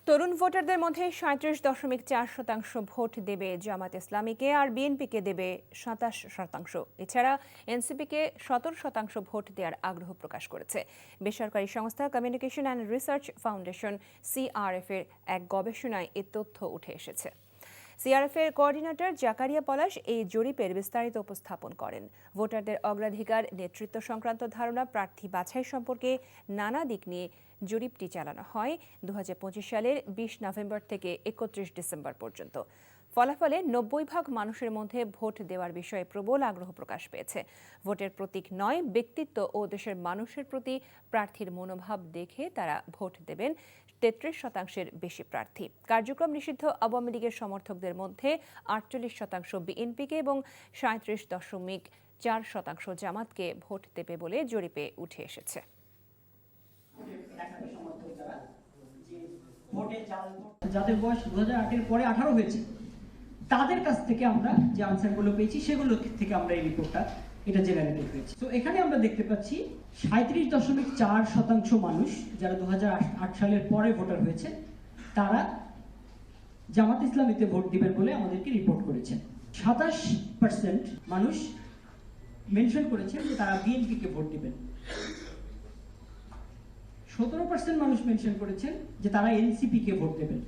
তরুণ ভোটারদের মধ্যে ৩৭.৪% ভোট দেবে জামাত ইসলামীকে আর বিএনপিকে দেবে ২৭%। এছাড়া এনসিপিকে ১৭% ভোট দেওয়ার আগ্রহ প্রকাশ করেছে। বেসরকারি সংস্থা communication and research foundation CRF এর এক গবেষণায় এ তথ্য উঠে এসেছে। সিআরএফ এর কোঅর্ডিনেটর জাকারিয়া পলাশ এই জরিপের বিস্তারিত উপস্থাপন করেন। ভোটারদের অগ্রাধিকার, নেতৃত্ব সংক্রান্ত ধারণা, প্রার্থী বাছাই সম্পর্কে নানা দিক নিয়ে জরিপটি চালানো হয় ২০২৫ সালের ২০ নভেম্বর থেকে ৩১ ডিসেম্বর পর্যন্ত। ফলাফলে ৯০% মানুষের মধ্যে ভোট দেওয়ার বিষয়ে প্রবল আগ্রহ প্রকাশ পেয়েছে। ভোটের প্রতীক নয়, ব্যক্তিত্ব ও দেশের মানুষের প্রতি প্রার্থীর মনোভাব দেখে তারা ভোট দেবেন ৩৩% বেশি প্রার্থী। কার্যক্রম নিষিদ্ধ আওয়ামী লীগের সমর্থকদের মধ্যে ৪৮% বিএনপিকে এবং ৩৭.৪% জামাতকে ভোট দেবে বলে জরিপে উঠে এসেছে। যাদের বয়স ২০০৮-এর পরে ১৮ হয়েছে তাদের কাছ থেকে আমরা যে আনসারগুলো পেয়েছি সেগুলো থেকে আমরা এই রিপোর্টটা এটা জেনারেটেড হয়েছে। তো এখানে আমরা দেখতে পাচ্ছি ৩৭.৪% মানুষ যারা ২০০৮ সালের পরে ভোটার হয়েছে তারা জামাত ইসলামীতে ভোট দিবেন বলে আমাদেরকে রিপোর্ট করেছেন। ২৭% মানুষ মেনশন করেছেন যে তারা বিএনপিকে ভোট দিবেন। ১৭% মানুষ মেনশন করেছেন যে তারা এনসিপিকে ভোট দেবেন।